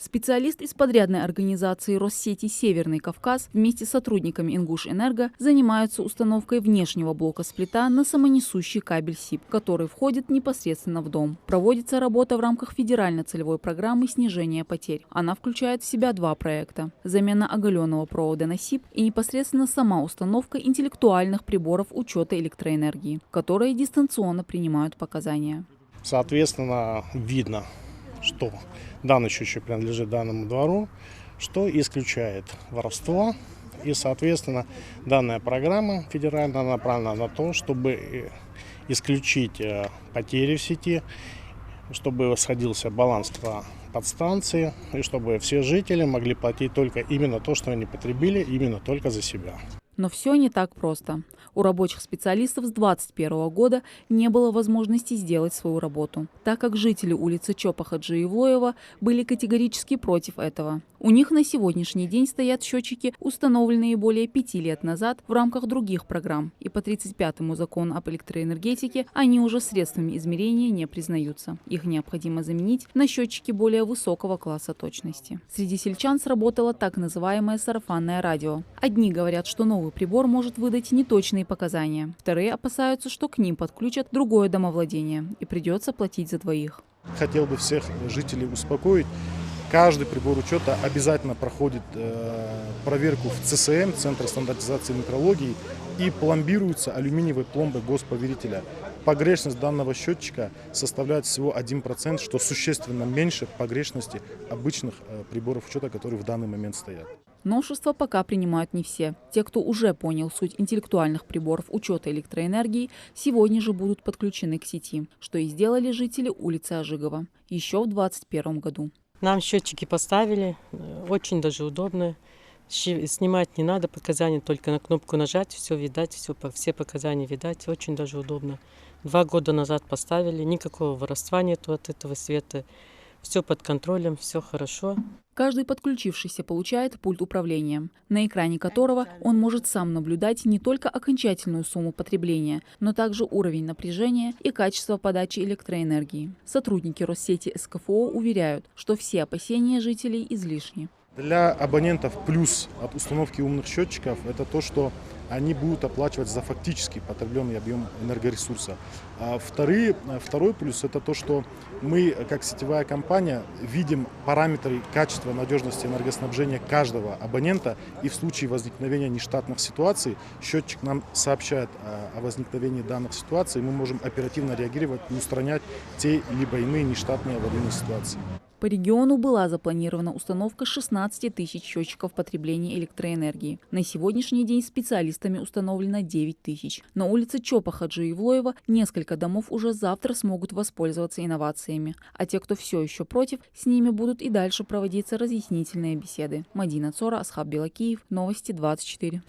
Специалист из подрядной организации Россети «Северный Кавказ» вместе с сотрудниками «Ингушэнерго» занимаются установкой внешнего блока сплита на самонесущий кабель СИП, который входит непосредственно в дом. Проводится работа в рамках федерально-целевой программы снижения потерь. Она включает в себя два проекта – замена оголенного провода на СИП и непосредственно сама установка интеллектуальных приборов учета электроэнергии, которые дистанционно принимают показания. Соответственно, видно, что данный счетчик принадлежит данному двору, что исключает воровство. И, соответственно, данная программа федеральная направлена на то, чтобы исключить потери в сети, чтобы сходился баланс по подстанции, и чтобы все жители могли платить только именно то, что они потребили, именно только за себя. Но все не так просто. У рабочих специалистов с 2021 года не было возможности сделать свою работу, так как жители улицы Чопа Хаджиевлоева были категорически против этого. У них на сегодняшний день стоят счетчики, установленные более 5 лет назад в рамках других программ, и по 35-му закону об электроэнергетике они уже средствами измерения не признаются. Их необходимо заменить на счетчики более высокого класса точности. Среди сельчан сработало так называемое сарафанное радио. Одни говорят, что новый прибор может выдать неточные показания. Вторые опасаются, что к ним подключат другое домовладение и придется платить за двоих. Хотел бы всех жителей успокоить. Каждый прибор учета обязательно проходит проверку в ЦСМ, Центр стандартизации метрологии, и пломбируется алюминиевой пломбой госповерителя. Погрешность данного счетчика составляет всего 1%, что существенно меньше погрешности обычных приборов учета, которые в данный момент стоят. Новшества пока принимают не все. Те, кто уже понял суть интеллектуальных приборов учета электроэнергии, сегодня же будут подключены к сети, что и сделали жители улицы Ожигова еще в 2021 году. Нам счетчики поставили, очень даже удобно. Снимать не надо показания, только на кнопку нажать, все видать, все показания видать, очень даже удобно. 2 года назад поставили, никакого воровства нету от этого света. Все под контролем, все хорошо. Каждый подключившийся получает пульт управления, на экране которого он может сам наблюдать не только окончательную сумму потребления, но также уровень напряжения и качество подачи электроэнергии. Сотрудники Россети СКФО уверяют, что все опасения жителей излишни. Для абонентов плюс от установки умных счетчиков – это то, что они будут оплачивать за фактически потребленный объем энергоресурса. А второй плюс – это то, что мы, как сетевая компания, видим параметры качества, надежности энергоснабжения каждого абонента, и в случае возникновения нештатных ситуаций счетчик нам сообщает о возникновении данных ситуаций, и мы можем оперативно реагировать и устранять те либо иные нештатные аварийные ситуации. По региону была запланирована установка 16 тысяч счетчиков потребления электроэнергии. На сегодняшний день специалистами установлено 9 тысяч. На улице Чопа Хаджиевлоева несколько домов уже завтра смогут воспользоваться инновациями. А те, кто все еще против, с ними будут и дальше проводиться разъяснительные беседы. Мадина Цора, Асхаб Белакиев, Новости 24.